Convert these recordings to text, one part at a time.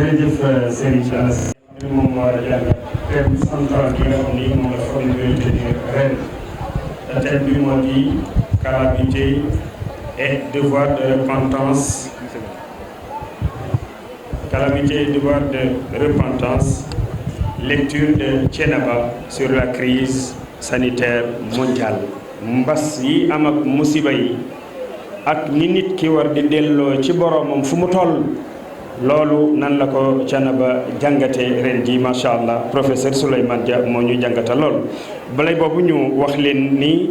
jërëjëf Serigne Alassane moom moo war a jàngat thème central bi nga xam ni moom la foog ñu retenir ren thème bi moo di calamité et devoir de repentance. Calamité et devoir de repentance. Lecture de Thiénaba sur la crise sanitaire mondiale. Mbas yi am ak musiba yi ak ni nit ki war di delloo ci boromam fu mu toll loolu nan la ko Thiénaba jàngate ren ji macha allah professeur Souleymane Dia moo ñu jàngata lool. balay boobu ñu wax leen ni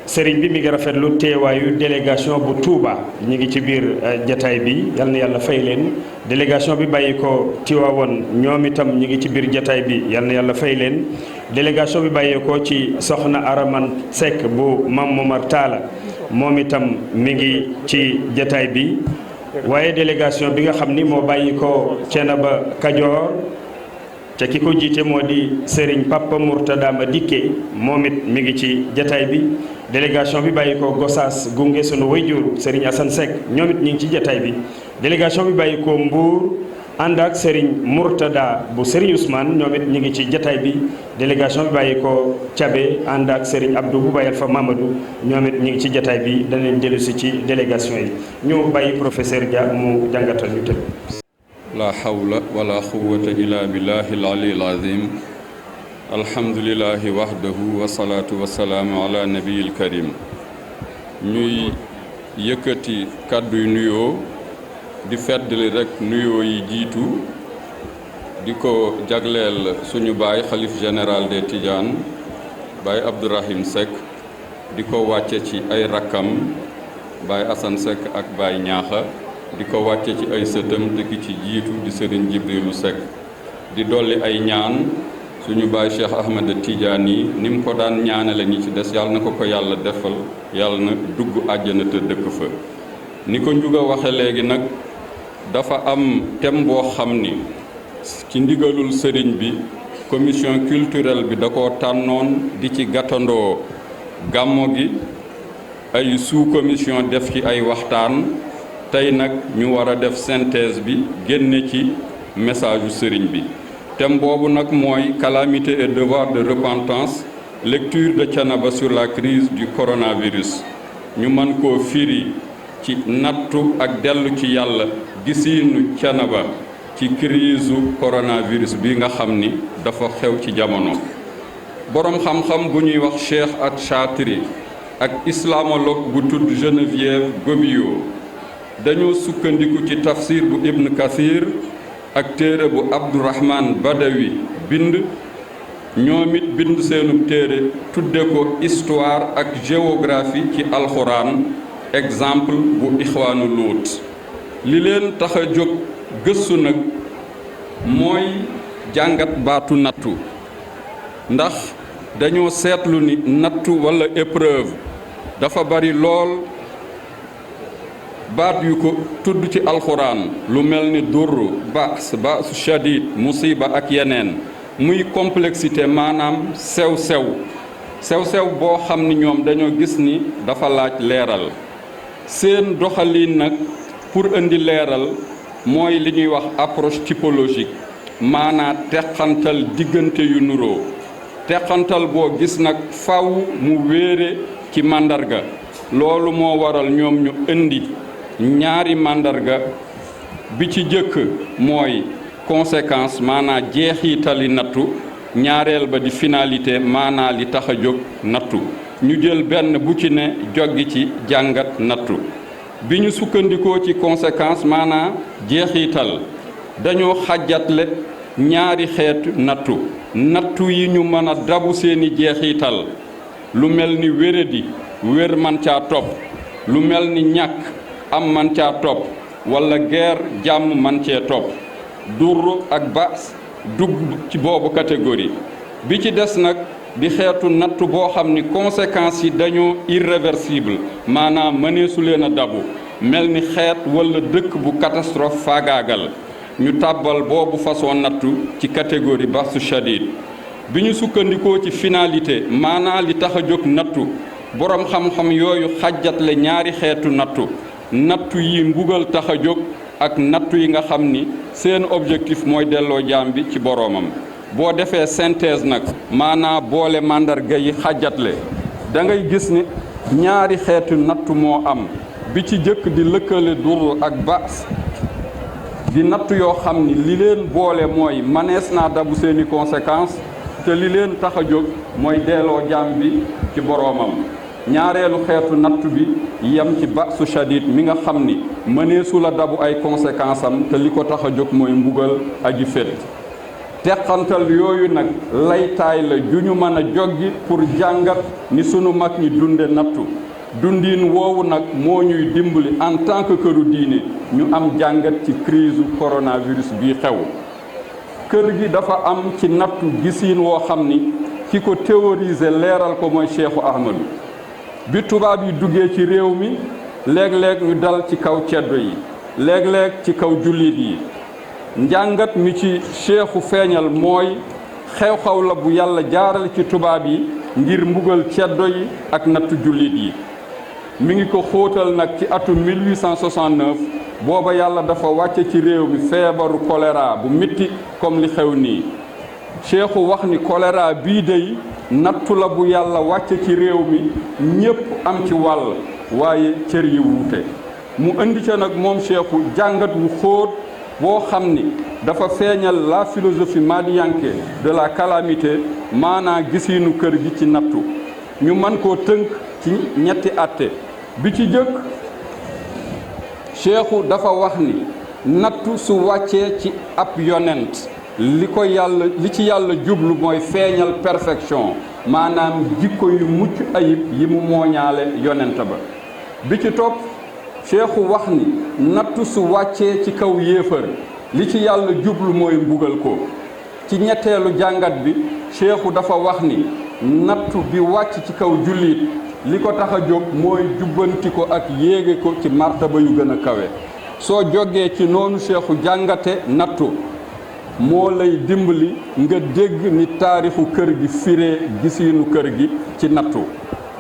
sëriñ bi mi ngi rafetlu teewaayu délégation bu Touba ñu ngi ci biir jataay bi yal na yàlla fay leen. délégation bi bàyyi ko Tiwaawoon ñoom itam ñu ngi ci biir jataay bi yal na yàlla fay leen. délégation bi bàyyi ko ci soxna Araman Seck bu Mam Momar Talla moom itam mi ngi ci jataay bi. waaye délégation bi nga xam ni moo bàyyi ko Thiénaba Kajoor te ki ko jiite moo di Serigne Papa Mourtada Madické moom it mi ngi ci jataay bi. délégation bi bàyyi ko Gossas gunge sunu wayjur Serigne Assane Seck ñoom it ñu ngi ci jataay bi. délégation bi bàyyi ko Mbour ànd ak Serigne Mourtada bu Serigne Ousmane ñoom it ñu ngi ci jataay bi. délégation bi bàyyi ko Thiabé ànd ak Serigne Abdou bu Bayal fa Mamadou ñoom it ñu ngi ci jataay bi danañ dellu si ci délégation yi ñu bàyyi professeur Dia mu jàngatal ñu tëb. la hawla wala quwwata illa billahi al-ali al-azim. alhamdulillahi wahdahu wasalaatu wasalaamu ala nabiyil karim. ñuy yëkkati kàdduy nuyoo di feddali rek nuyoo yi jiitu di ko jagleel suñu baay xalif général des Tidianes baay Abdourahim Seck di ko wàcce ci ay rakkam baay Assane Seck ak baay Ñaaxa di ko wàcce ci ay sëtam te ki ci jiitu di sëriñ Jibrilu Seck di dolli ay ñaan suñu baay Cheikh Ahmed Tidiane yi ni mu ko daan ñaanale ñi ci des yàlla na ko yàlla defal yàlla na dugg àjjana te dëkk fa. ni ko Ndiouga waxe léegi nag dafa am thème boo xam ni ci ndigalul sëriñ bi commission culturelle bi da ko tànnoon di ci gàttandoo gàmmo gi ay sous-commission def ci ay waxtaan tey nag ñu war a def synthèse bi génne ci message u sëriñ bi. thème boobu nag mooy calamité et devoir de repentance lecture de Thiénaba sur la crise du coronavirus ñu mën koo firi ci nattu ak dellu ci yàlla gisiinu Thiénaba ci crise coronavirus bi nga xam ni dafa xew ci jamono. boroom xam-xam bu ñuy wax Cheikh at Chatri ak islamologue bu tudd Geneviève Gobio dañoo sukkandiku ci tafsir bu Ibn Kathir ak téere bu Abdourahman Badawi bind ñoom it bind seenub téere tudde ko histoire ak géographie ci alxuraan exemple bu ixwaanu Luut. li leen tax a jóg gëstu nag mooy jàngat baatu nattu ndax dañoo seetlu ni nattu walla épreuve dafa bari lool baat yu ko tudd ci alxuraan lu mel ni durru baasu shadid musiba ak yeneen muy complexité maanaam sew-sew boo xam ni ñoom dañoo gis ni dafa laaj leeral seen doxalin nag pour indi leeral mooy li ñuy wax approche typologique maanaa teqantal diggante yu nuroo teqantal boo gis nag faw mu wéere ci màndarga loolu moo waral ñoom ñu indi ñaari màndarga bi ci jëkk mooy conséquence maanaa jeexitali nattu ñaareel ba di finalité maanaa li tax a jóg nattu ñu jël benn bu ci ne joggi ci jàngat nattu bi ñu sukkandikoo ci conséquence maanaa jeexital dañoo xàjjatle ñaari xeetu nattu yi ñu mën a dabu seeni jeexital lu mel ni wéradi wér man caa topp lu mel ni ñàkk am man caa topp walla guerre jàmm man cee topp dur ak baas dugg ci boobu catégorie bi ci des nag di xeetu nattu boo xam ni conséquences yi dañoo irréversible maanaam mëneesu leen a dabu mel ni xeet walla dëkk bu catastrophe faagaagal ñu tàbbal boobu façon nattu ci catégorie basu shadid bi ñu sukkandikoo ci finalité maanaa li tax a jóg nattu boroom xam-xam yooyu xàjjatle ñaari xeetu nattu yi mbugal tax a jóg ak nattu yi nga xam ni seen objectif mooy delloo jaam bi ci boroomam. boo defee synthèse nag maanaa boole màndarga yi xàjjatle da ngay gis ni ñaari xeetu nattu moo am bi ci jëkk di lëkkale dur ak baas di nattu yoo xam ni li leen boole mooy manees naa dabu seeni conséquences te li leen tax a jóg mooy delloo jaam bi ci boroomam. ñaareelu xeetu nattu bi yem ci baasu shadid mi nga xam ni mëneesu la dabu ay conséquences am te li ko tax a jóg mooy mbugal aji fet. teqantal yooyu nag laytaay la ju ñu mën a joggi pour jàngat ni sunu mag ñi dunde nattu dundiin woowu nag moo ñuy dimbali en tant que këru diine ñu am jàngat ci crise coronavirus bii xew. kër gi dafa am ci nattu gisiin woo xam ni ki ko théoriser leeral ko mooy Cheikhu Ahmadou. bi tubaab yi duggee ci réew mi léeg-léeg ñu dal ci kaw ceddo yi léeg-léeg ci kaw jullit yi njàngat mi ci cheikhu feeñal mooy xew-xew la bu yàlla jaarale ci tubaab yi ngir mbugal ceddo yi ak nattu jullit yi. mi ngi ko xóotal nag ci atum 1869 booba yàlla dafa wàcce ci réew mi feebaru choléra bu metti comme li xew nii. cheikhu wax ni choléra bii dey nattu la bu yàlla wàcce ci réew mi ñépp am ci wàll waaye cër yi wuute. mu indi ca nag moom cheikhu jàngat wu xóot boo xam ni dafa feeñal la philosophie madiyanke de la calamité maanaa gisiinu kër gi ci nattu. ñu mën koo tënk ci ñetti atte bi ci jëkk cheikhu dafa wax ni nattu su wàccee ci ab yonent li ci yàlla jublu mooy feeñal perfection maanaam jikko yu mucc ayib yi mu mooñaale yonent ba. bi ci topp cheikhu wax ni nattu su wàccee ci kaw yéefar li ci yàlla jublu mooy mbugal ko. ci ñetteelu jàngat bi cheikhu dafa wax ni nattu bi wàcc ci kaw jullit li ko tax a jóg mooy jubbanti ko ak yéege ko ci martaba yu gën a kawe. soo jógee ci noonu cheikhu jàngate nattu moo lay dimbali nga dégg ni taarixu kër gi firee gisiinu kër gi ci nattu.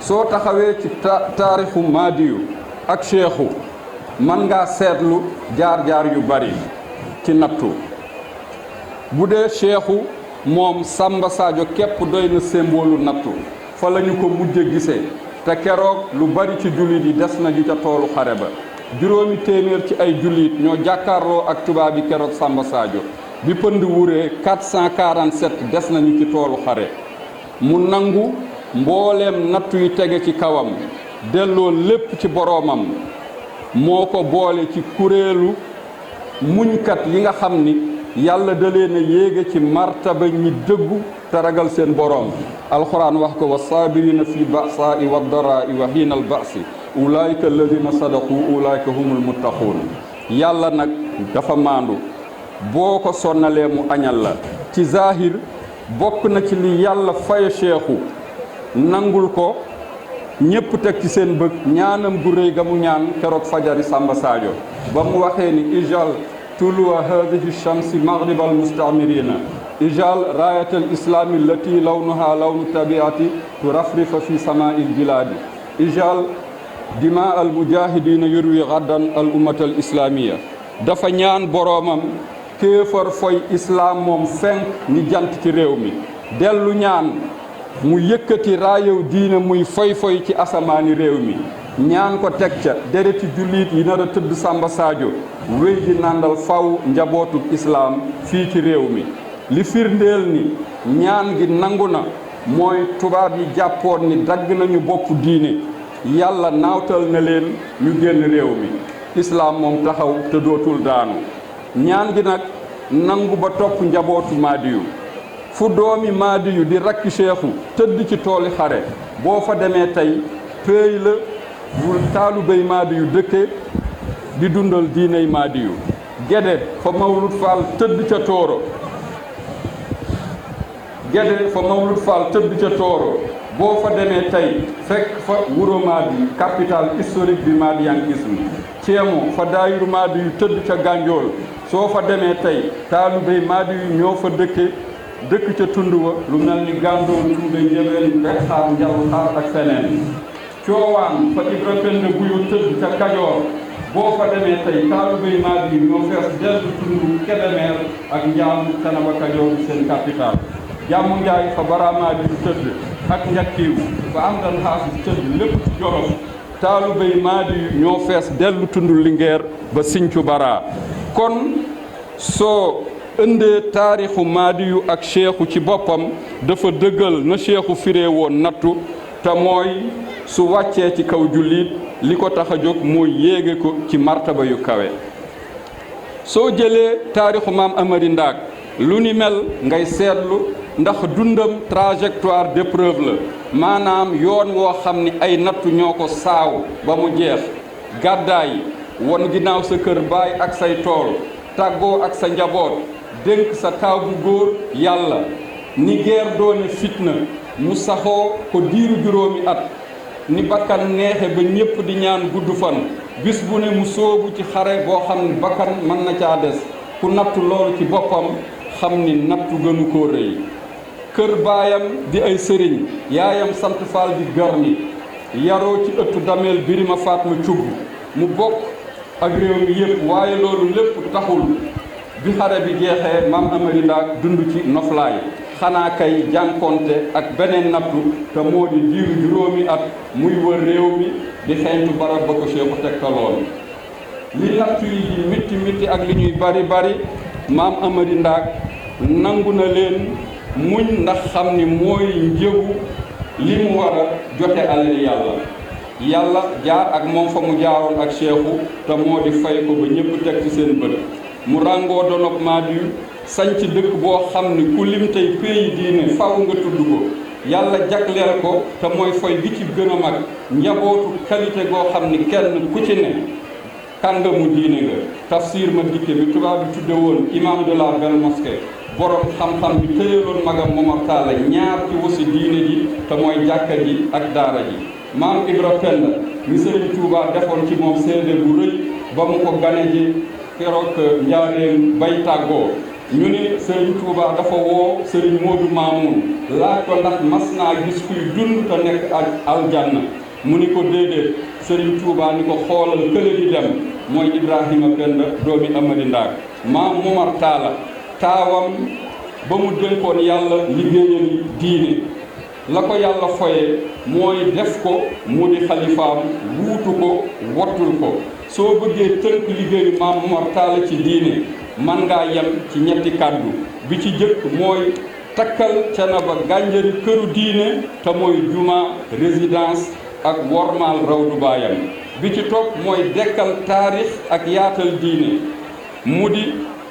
soo taxawee ci taarixu maadiyu ak cheikhu man ngaa seetlu jaar-jaar yu bari ci nattu. bu dee cheikhu moom Samba Sadio képp doy na symbole nattu fa la ñu ko mujje gisee te keroog lu bari ci jullit yi des nañu ca toolu xare ba. juróomi téeméer ci ay jullit ñoo jàkkaarloo ak tubaab yi keroog Samba Sadio bi pënd wuree 447 des nañu ci toolu xare. mu nangu mbooleem nattu yi tege ci kawam delloo lépp ci boroomam moo ko boole ci kuréelu muñkat yi nga xam ni yàlla da leen a yéege ci martaba ñi dëggu te ragal seen boroom. alxuraan wax ko wa saabirina fi ba'saa'i wa daraa'i wa hiinal ba'si ulaayika alladina sadaqu ulaayika humul muttaquun. yàlla nag dafa maandu boo ko sonnalee mu añal la. ci zahir bokk na ci li yàlla faye cheikhu nangul ko ñépp teg ci seen bëgg ñaanam gu réy ga mu ñaan keroog fajari Samba Sadio ba mu waxee ni ijal tulwa hadihi shamsi maghribal mustamirina ijal rayatal islami allati lawnuha lawnu tabiati turafrifa fi samail biladi ijal dima al mujahidina yurwi gaddan al ummata al islamia. dafa ñaan boroomam kéefar foy islam moom fenk ni jant ci réew mi dellu ñaan mu yëkkati raayew diine muy foy ci asamaani réew mi ñaan ko teg ca dereti jullit yi nar a tëdd Samba Sadio wéy di nàndal faw njabootu islaam fii ci réew mi. li firndeel ni ñaan gi nangu na mooy tubaab yi jàppoon ni dagg nañu bopp diine yàlla naawtal na leen ñu génn réew mi islaam moom taxaw te dootul daanu. ñaan gi nag nangu ba topp njabootu Maadiyu fu doomi Maadiyu di rakki cheikhu tëdd ci tooli xare boo fa demee tey péey la bu taalubéy Maadiyu dëkke di dundal diiney Maadiyu. Gede fa Mawlud Fall tëdd ca Tooro boo fa demee tey fekk fa Wuro Maadiyu capitale historique du Madiankisme. Ceemo fa daayiru Maadiyu tëdd ca Gànjool soo fa demee tey taalubéy Maadiyu ñoo fa dëkk ca tund wa lu mel ni Gàndoor Tuuba Njëbeen Bek Xaar Njal Xaar ak feneen. Coowaan fa Ibra Penda Guyo tëdd ca Kajoor boo fa demee tey taalibey Maadi yi ñoo fees dellu tund Kébémer ak Njaamu Canaba Kajoor seen capital Jàmmu Njaay fa Barama di tëdd ak Njakkiw fa am dal xaafis tëdd lépp ci Jolof taalibey Maadi yi ñoo fees dellu tund Linguère ba Sinthiou Bara kon soo ëndee taarixu Maadi yu ak cheikhu ci boppam dafa dëggal na cheikhu firee woon nattu te mooy su wàccee ci kaw jullit li ko tax a jóg mooy yéege ko ci martaba yu kawe soo jëlee taarixu maam Amari Ndaak lu ni mel ngay seetlu ndax dundam trajectoire d'épreuve la maanaam yoon woo xam ni ay nattu ñoo ko saaw ba mu jeex gàddaay won ginnaaw sa kër baay ak say tool tàggoo ak sa njaboot dénk sa taaw bu góor yàlla ni geer doone fitna mu saxoo ko diiru juróomi at ni bakkan neexe ba ñépp di ñaan gudd fan bis bu ne mu sóobu ci xare boo xam ni bakkan mën na caa des ku nattu loolu ci boppam xam ni nattu gënu koo rëy kër baayam di ay sëriñ yaayam sant Faal di garni yaroo ci ëttu dameel Birima Fatma Cubb mu bokk ak réew mi yépp waaye loolu lépp taxul bi xare bi jeexee maam Amari Ndaak dund ci noflaay xanaa kay jànkonte ak beneen nattu te moo di diiru juróomi at muy wër réew mi di xeeñtu barab ba ko Cheikhu tegtaloon li nattu yi di mitti mitti ak li ñuy bari bari maam Amari Ndaak nangu na leen muñ ndax xam ni mooy njëgu li mu war a joxe alal yàlla jaar ak moom fa mu jaaroon ak Cheikhu te moo di fay ko ba ñépp teg ci seen bët mu ràngoo donop Maadi yu sañc dëkk boo xam ni ku lim tey pays diine faw nga tudd ko yàlla jagleel ko te mooy foy bi ci gën a mag njabootu qualité goo xam ni kenn ku ci ne kàngamu diine nga tafsir ma dikke bi tubaab bi tudde woon imam de la belle mosquée borom xam-xam bi tëyaloon magam Momar Talla ñaar ci wasi diine ji te mooy jàkka ji ak daara ji maam Ibra Penda mi Sëriñ Tuubaa defoon ci moom seede bu rëy ba mu ko gane ji keroog njaareem bay tàggoo ñu ni Sëriñ Tuubaa dafa woo Sëriñ Moodu Maamun laaj ko ndax mas naa gis kuy dund te nekk ak aljanna mu ni ko déedéet Sëriñ Tuubaa ni ko xoolal kële di dem mooy Ibrahima Penda doomi Amari Ndaak maam Momar Talla taawam ba mu dénkoon yàlla liggéeyal diine la ko yàlla foye mooy def ko mu di xalifaam wuutu ko wattul ko soo bëggee tënk liggéeyu maam Momar Talla ci diine man ngaa yem ci ñetti kàddu bi ci jëkk mooy takkal Thiénaba gànjari këru diine te mooy juma résidence ak wormaal rawdu baayam bi ci topp mooy dekkal taarix ak yaatal diine mu di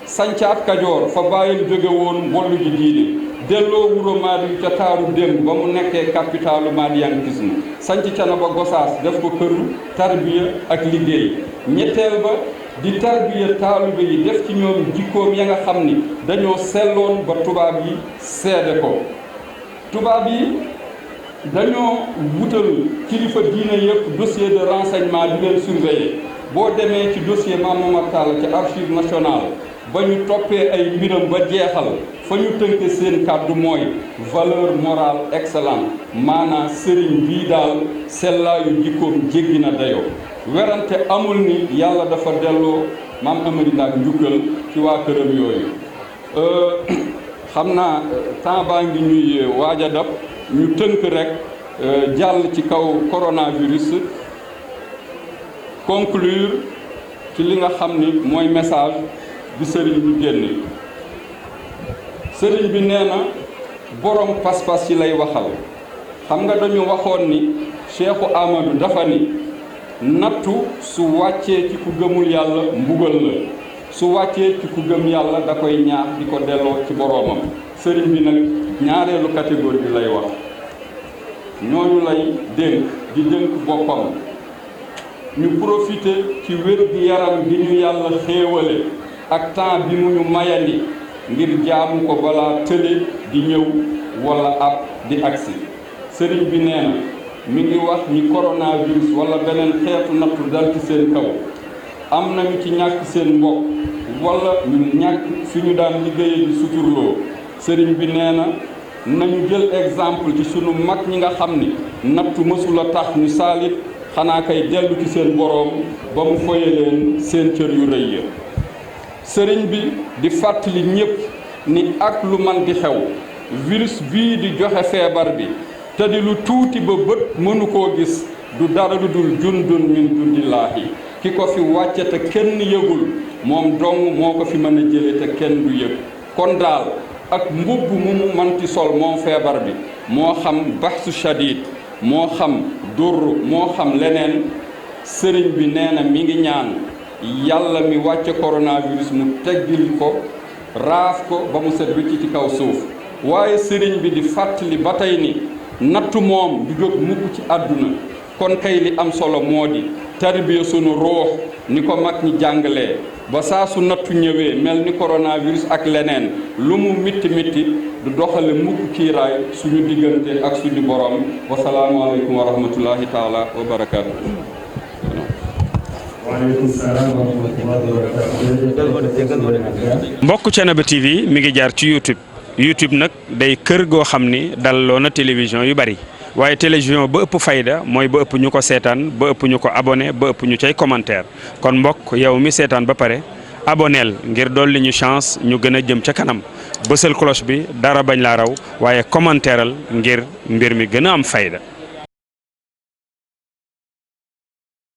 sancaat Kajoor fa bàyyil jóge woon wollu ji diine delloo wuro Maadi ca taaru démb ba mu nekkee capitalu maadiyankisme sanc Thiénaba Gosaas def ko këru tarbiya ak liggéey ñetteel ba di tarbiya taalibe yi def ci ñoom jikkoom ya nga xam ni dañoo selloon ba tubaab yi seede ko tubaab yi dañoo wutal kilifa diine yëpp dossier de renseignement di leen surveiller boo demee ci dossier Maam Momar Talla ci archive nationale ba ñu toppee ay mbiram ba jeexal fa ñu tënke seen kàddu mooy valeur morale excellente maanaam sëriñ bii daal sellaayu jikkoom jéggi na dayoo werante amul ni yàlla dafa delloo maam Amari Ndaak njukkal ci waa këram yooyu xam naa temps baa ngi ñuy waaj a dab ñu tënk rek jàll ci kaw coronavirus conclure ci li nga xam ni mooy message bi sëriñ bi génne sëriñ bi nee na borom pas-pas yi lay waxal xam nga dañu waxoon ni Cheikhu Amadou dafa ni nattu su wàccee ci ku gëmul yàlla mbugal la su wàccee ci ku gëm yàlla da koy ñaax di ko delloo ci boroomam sëriñ bi nag ñaareelu catégorie bi lay wax ñooñu lay dénk di dénk boppam ñu profité ci wér-gi-yaram bi ñu yàlla xéewale ak temps bi mu ñu mayandi ngir jaamu ko balaa tële di ñëw wala ab di agsi sëriñ bi nee na mi ngi wax ñi coronavirus wala beneen xeetu nattu dal ci seen kaw am nañu ci ñàkk seen mbokk wala ñu ñàkk fi ñu daan liggéeye di suturloo sëriñ bi nee na nañu jël exemple ci sunu mag ñi nga xam ni nattu mësula tax ñu saalit xanaa kay dellu ci seen boroom ba mu foye leen seen cër yu rëy ya. sëriñ bi di fàttali ñépp ni ak lu man di xew virus bii di joxe feebar bi te di lu tuuti ba bët mënu koo gis du dara lu dul jundun min jundillaahi ki ko fi wàcce te kenn yëgul moom dong moo ko fi mën a jële te kenn du yëg. kon daal ak mbubb mu manti sol moom feebar bi moo xam baxsu shadid moo xam dur moo xam leneen sëriñ bi nee na mi ngi ñaan yàlla mi wàcce coronavirus mu teggil ko raaf ko ba mu set wicc ci kaw suuf. waaye sëriñ bi di fàttali ba tey ni nattu moom du jóg mukk ci àdduna kon kay li am solo moo di tarbiya sunu ruux ni ko mag ñi jàngalee ba saa su nattu ñëwee mel ni coronavirus ak leneen lu mu mitti mitti du doxale mukk kiiraay suñu diggante ak suñu borom. wasalaamualeykum wa rahmatullahi taala wa barakaatu. waaleykum salaam wa rahmatullahi wa barakatuh. mbokk Thiénaba TV mi ngi jaar ci YouTube nag day kër goo xam ni dalloo na télévision yu bari waaye télévision ba ëpp fayda mooy ba ëpp ñu ko seetaan ba ëpp ñu ko abonné ba ëpp ñu cay commentaire kon mbokk yow mi seetaan ba pare aboneel ngir dolli ñu chance ñu gën a jëm ca kanam bësal cloche bi dara bañ laa raw waaye commentaireal ngir mbir mi gën a am fayda.